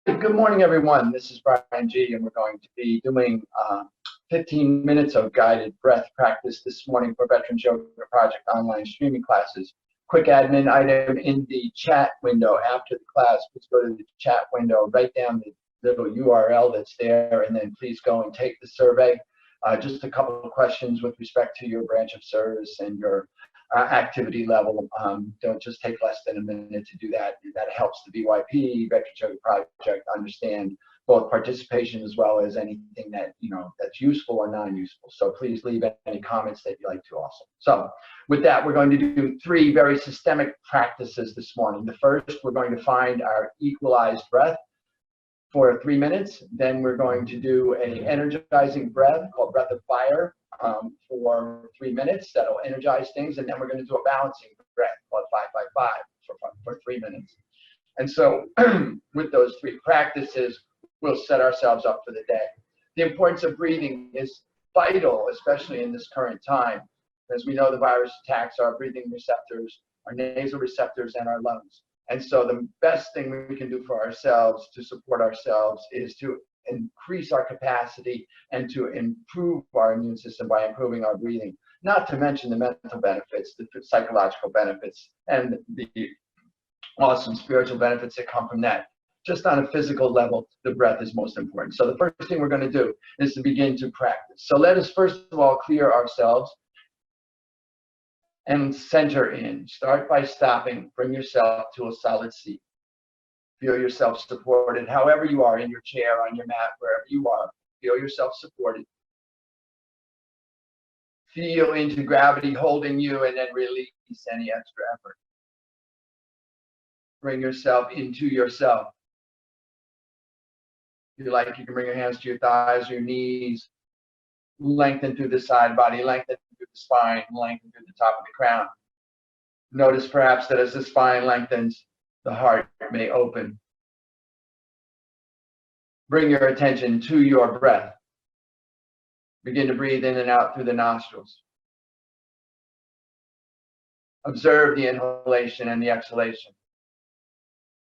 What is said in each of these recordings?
Good morning, everyone. This is Brian G, and we're going to be doing 15 minutes of guided breath practice this morning for Veterans Yoga Project online streaming classes. Quick admin item in the chat window after the class. Please go to the chat window, write down the little URL that's there, and then please go and take the survey. Just a couple of questions with respect to your branch of service and your activity level. Don't just take less than a minute to do that. That helps the VYP, Veterans Yoga Project, understand both participation as well as anything that, that's useful or non-useful. So please leave any comments that you'd like to also. So with that, we're going to do 3 very systemic practices this morning. The first, we're going to find our equalized breath for 3 minutes. Then we're going to do an energizing breath called breath of fire for 3 minutes. That'll energize things. And then we're going to do a balancing breath called 5-5-5 for 3 minutes. And so with those 3 practices, we'll set ourselves up for the day. The importance of breathing is vital, especially in this current time. As we know, the virus attacks our breathing receptors, our nasal receptors, and our lungs. And so the best thing we can do for ourselves to support ourselves is to increase our capacity and to improve our immune system by improving our breathing, not to mention the mental benefits, the psychological benefits, and the awesome spiritual benefits that come from that. Just on a physical level, the breath is most important. So the first thing we're going to do is to begin to practice. So let us first of all clear ourselves and center in. Start by stopping. Bring yourself to a solid seat. Feel yourself supported, however you are, in your chair, on your mat, wherever you are. Feel yourself supported. Feel into gravity holding you, and then release any extra effort. Bring yourself into yourself. If you like, you can bring your hands to your thighs, your knees. Lengthen through the side body, lengthen through the spine, lengthen through the top of the crown. Notice perhaps that as the spine lengthens, the heart may open. Bring your attention to your breath. Begin to breathe in and out through the nostrils. Observe the inhalation and the exhalation.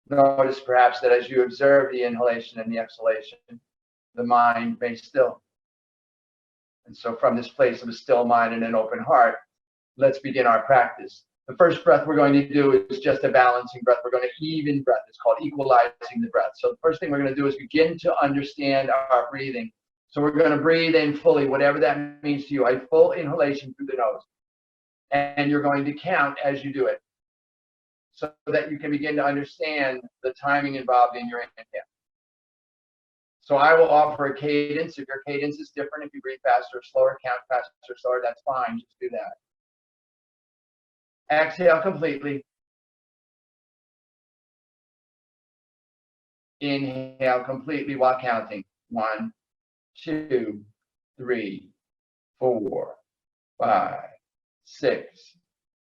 Notice perhaps that as you observe the inhalation and the exhalation, the mind may still. And so from this place of a still mind and an open heart, let's begin our practice. The first breath we're going to do is just a balancing breath. We're going to even breath. It's called equalizing the breath. So the first thing we're going to do is begin to understand our breathing. So we're going to breathe in fully, whatever that means to you, a full inhalation through the nose. And you're going to count as you do it so that you can begin to understand the timing involved in your inhale. So I will offer a cadence. If your cadence is different, if you breathe faster or slower, count faster or slower, that's fine. Just do that. Exhale completely. Inhale completely while counting. 1, 2, 3, 4, 5, 6,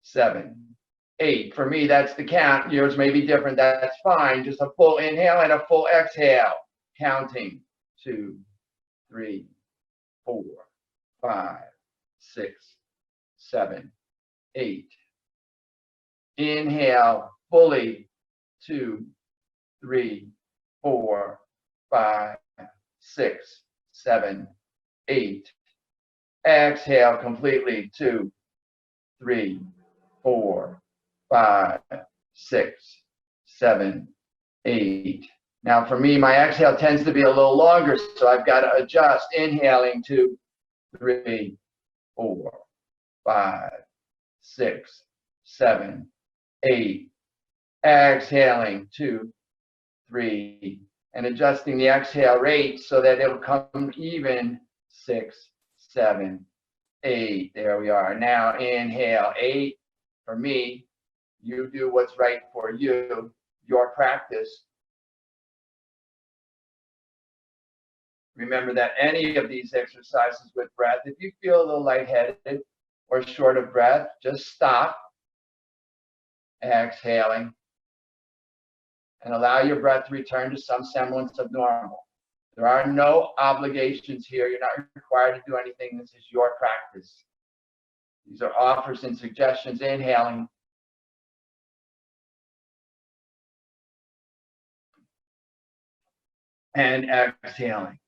7, 8. For me, that's the count. Yours may be different. That's fine. Just a full inhale and a full exhale. Counting 2, 3, 4, 5, 6, 7, 8. Inhale fully 2, 3, 4, 5, 6, 7, 8. Exhale completely 2, 3, 4, 5, 6, 7, 8. Now for me, my exhale tends to be a little longer, so I've got to adjust. Inhaling 2, 3, 4, 5, 6, 7, 8. Exhaling 2, 3, and adjusting the exhale rate so that it'll come even. 6, 7, 8. There we are. Now inhale 8. For me, you do what's right for you, your practice. Remember that any of these exercises with breath, if you feel a little lightheaded or short of breath, just stop, exhaling, and allow your breath to return to some semblance of normal. There are no obligations here. You're not required to do anything. This is your practice. These are offers and suggestions. Inhaling. and exhaling.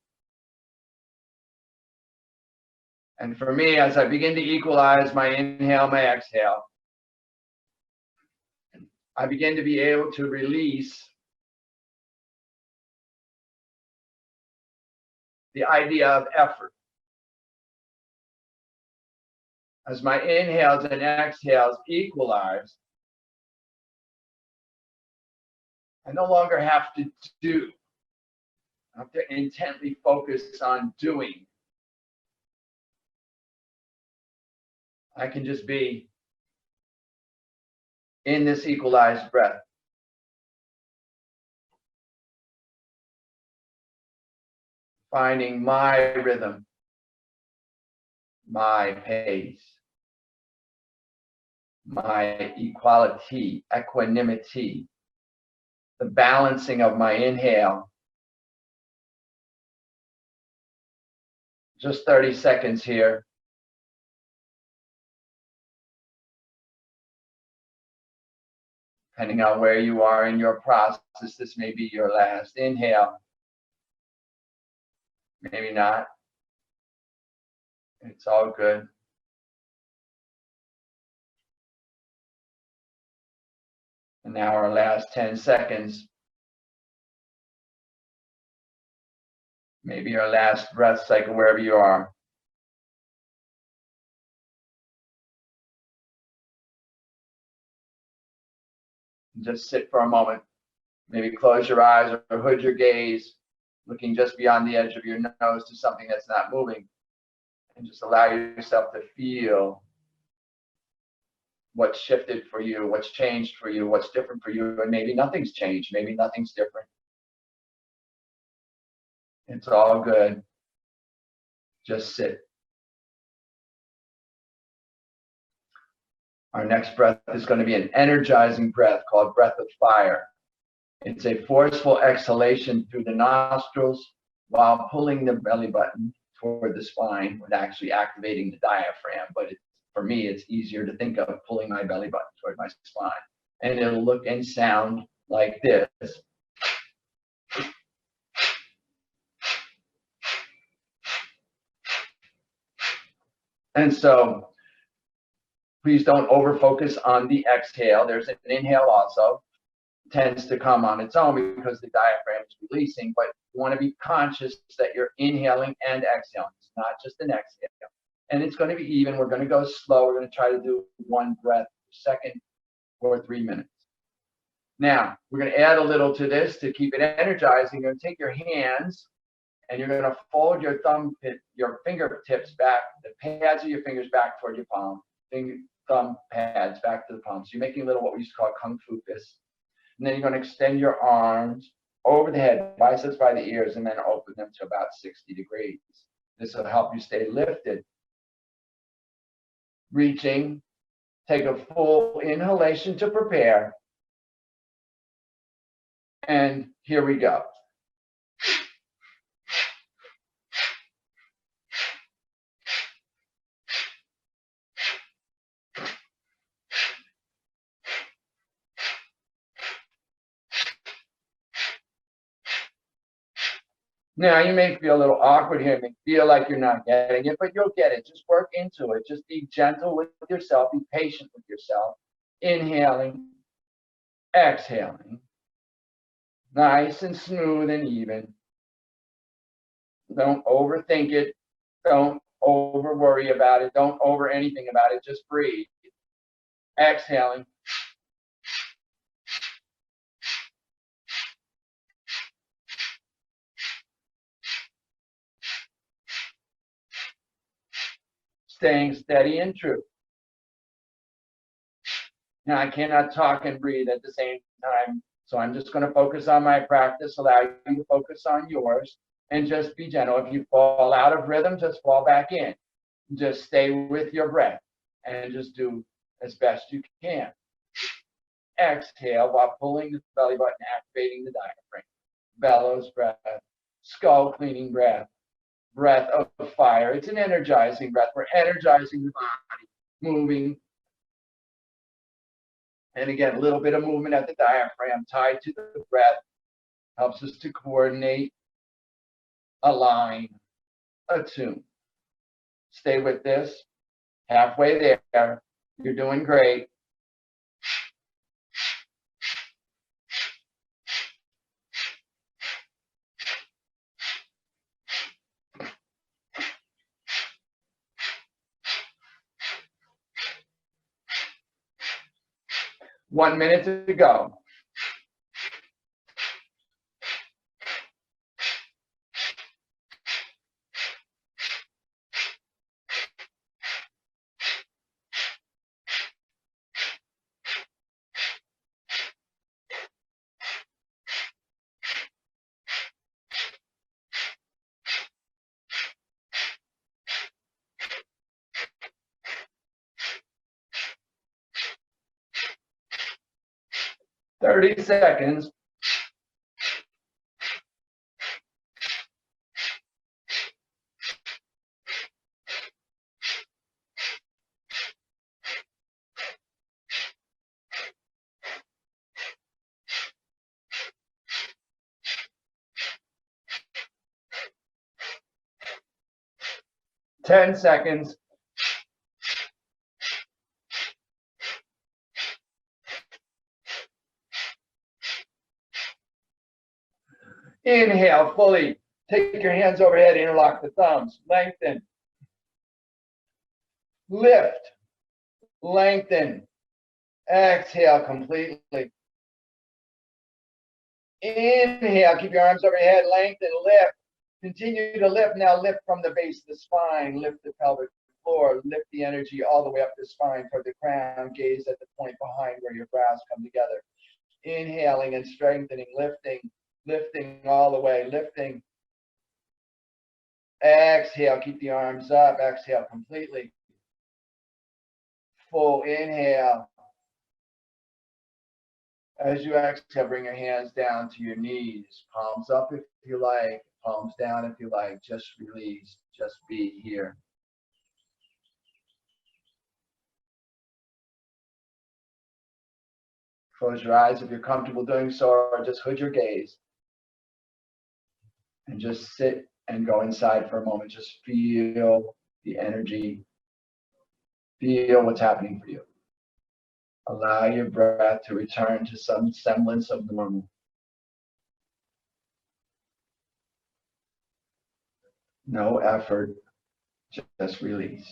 And for me, as I begin to equalize my inhale, my exhale, I begin to be able to release the idea of effort. As my inhales and exhales equalize, I no longer have to do. I have to intently focus on doing. I can just be in this equalized breath. Finding my rhythm, my pace, my equality, equanimity, the balancing of my inhale. Just 30 seconds here. Depending on where you are in your process, this may be your last inhale. Maybe not. It's all good. And now our last 10 seconds. Maybe your last breath cycle wherever you are. Just sit for a moment. Maybe close your eyes or hood your gaze, looking just beyond the edge of your nose to something that's not moving. And just allow yourself to feel what's shifted for you, what's changed for you, what's different for you. And maybe nothing's changed. Maybe nothing's different. It's all good. Just sit. Our next breath is going to be an energizing breath called breath of fire. It's a forceful exhalation through the nostrils while pulling the belly button toward the spine with actually activating the diaphragm. But for me, it's easier to think of pulling my belly button toward my spine. And it'll look and sound like this. And so please don't over focus on the exhale. There's an inhale also. It tends to come on its own because the diaphragm is releasing, but you want to be conscious that you're inhaling and exhaling. It's not just an exhale. And it's going to be even. We're going to go slow. We're going to try to do one breath per second for 3 minutes. Now, we're going to add a little to this to keep it energizing. You're going to take your hands and you're going to fold your fingertips back, the pads of your fingers back toward your palm, thumb pads back to the palm. So you're making a little what we used to call kung fu fists. And then you're going to extend your arms over the head, biceps by the ears, and then open them to about 60 degrees. This will help you stay lifted. Reaching, take a full inhalation to prepare. And here we go. Now, you may feel a little awkward here, you may feel like you're not getting it, but you'll get it. Just work into it. Just be gentle with yourself. Be patient with yourself. Inhaling, exhaling. Nice and smooth and even. Don't overthink it. Don't over worry about it. Don't over anything about it. Just breathe. Exhaling. Staying steady and true. Now, I cannot talk and breathe at the same time, so I'm just going to focus on my practice, allow you to focus on yours, and just be gentle. If you fall out of rhythm, just fall back in. Just stay with your breath and just do as best you can. Exhale while pulling the belly button, activating the diaphragm. Bellows breath, skull cleaning breath, breath of fire. It's an energizing breath. We're energizing the body, moving. And again, a little bit of movement at the diaphragm tied to the breath helps us to coordinate align, attune. Stay with this. Halfway there. You're doing great. One minute to go. Thirty seconds. Ten seconds. Inhale fully. Take your hands overhead, interlock the thumbs. Lengthen. Lift. Lengthen. Exhale completely. Inhale, keep your arms overhead, lengthen, lift. Continue to lift. Now lift from the base of the spine. Lift the pelvic floor. Lift the energy all the way up the spine toward the crown. Gaze at the point behind where your brows come together. Inhaling and strengthening, lifting, lifting all the way, lifting. Exhale, keep the arms up. Exhale completely. Full inhale. As you exhale, bring your hands down to your knees. Palms up if you like, palms down if you like. Just release, just be here. Close your eyes if you're comfortable doing so, or just hood your gaze. And just sit and go inside for a moment. Just feel the energy. Feel what's happening for you. Allow your breath to return to some semblance of normal. No effort, just release.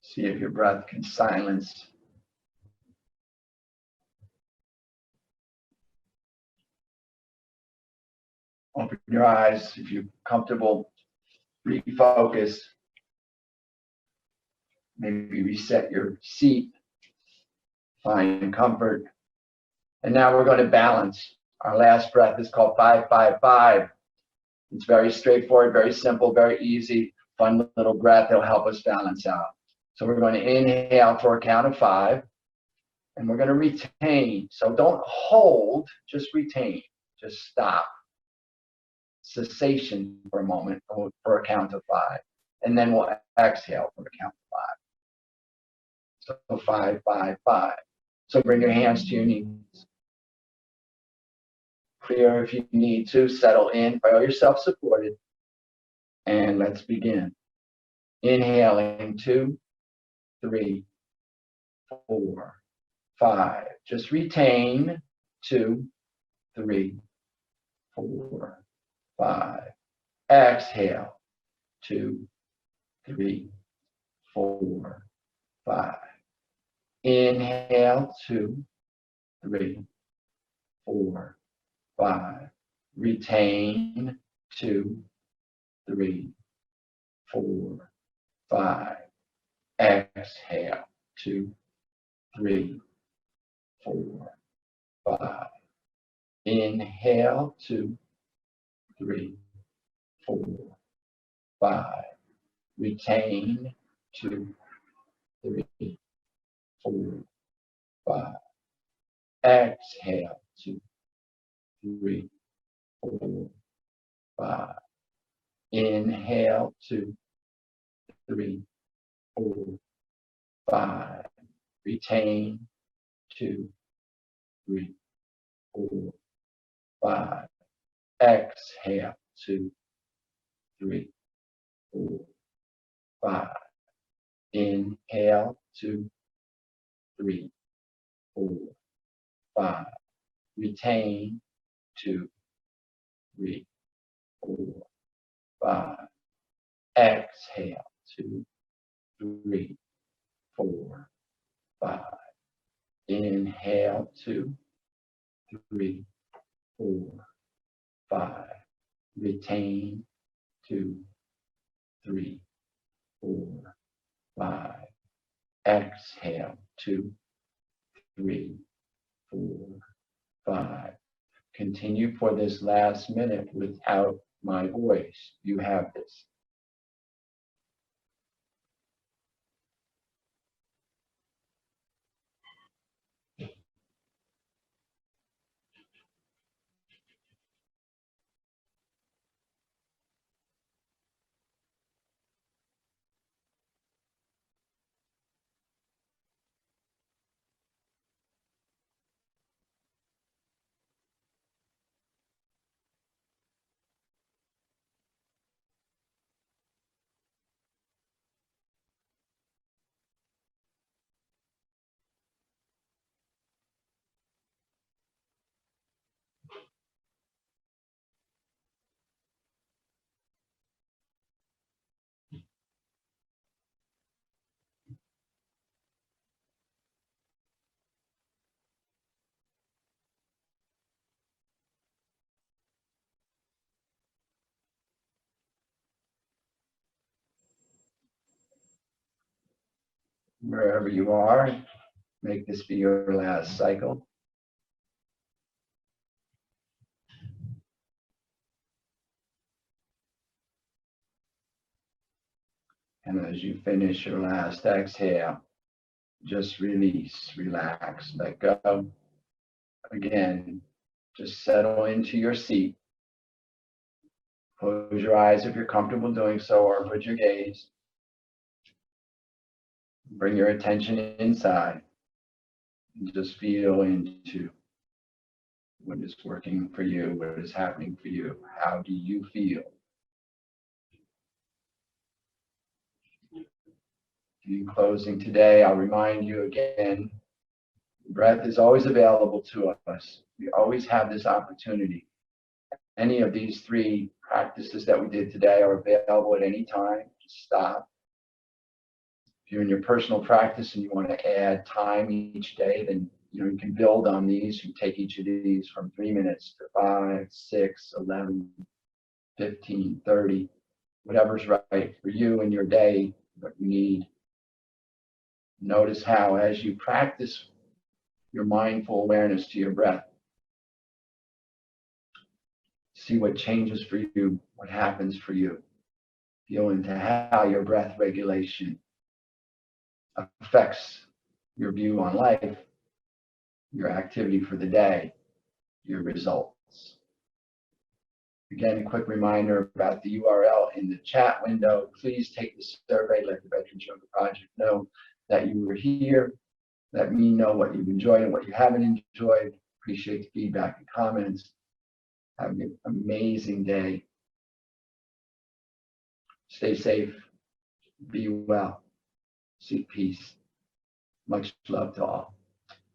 See if your breath can silence. Open your eyes if you're comfortable. Refocus. Maybe reset your seat. Find comfort. And now we're going to balance. Our last breath is called 5-5-5. It's very straightforward, very simple, very easy, fun little breath. It'll help us balance out. So we're going to inhale for a count of 5. And we're going to retain. So don't hold, just retain. Just stop. Cessation for a moment for a count of 5. And then we'll exhale for a count of 5. So 5-5-5. So bring your hands to your knees. Clear if you need to. Settle in. Feel yourself supported. And let's begin. Inhaling 2, 3, 4, 5. Just retain. 2, 3, 4, 5. Exhale. 2, 3, 4, 5. Inhale. 2, 3, 4, 5. Retain. 2, 3, 4, 5. Exhale. 2, 3, 4, 5. Inhale. 2, 3, 4, 5. Retain. 2, 3, 4, 5. Exhale, 2, 3, 4, 5. Inhale, 2, 3, 4, 5. Retain, 2, 3, 4, 5. Exhale, 2, 3, 4, 5. Inhale, 2, 3, 4, 5. Retain, 2, 3, 4, 5. Exhale, 2, 3, 4, 5. Inhale, 2, 3, 4, 5. Retain, 2, 3, 4, 5. Exhale, 2, 3, 4, 5. Continue for this last minute without my voice. You have this. Wherever you are, make this be your last cycle. And as you finish your last exhale, just release, relax, let go. Again, just settle into your seat. Close your eyes if you're comfortable doing so, or put your gaze. Bring your attention inside. And just feel into what is working for you, what is happening for you. How do you feel? In closing today, I'll remind you again, breath is always available to us. We always have this opportunity. Any of these 3 practices that we did today are available at any time. Just stop. If you're in your personal practice and you want to add time each day, then you can build on these. You take each of these from 3 minutes to 5, 6, 11, 15, 30, whatever's right for you in your day, what you need. Notice how, as you practice your mindful awareness to your breath, see what changes for you, what happens for you. Feel into how your breath regulation affects your view on life, your activity for the day, your results. Again, a quick reminder about the URL in the chat window. Please take the survey. Let the Veterans Yoga Project know that you were here. Let me know what you've enjoyed and what you haven't enjoyed. Appreciate the feedback and comments. Have an amazing day. Stay safe. Be well. Seek peace. Much love to all.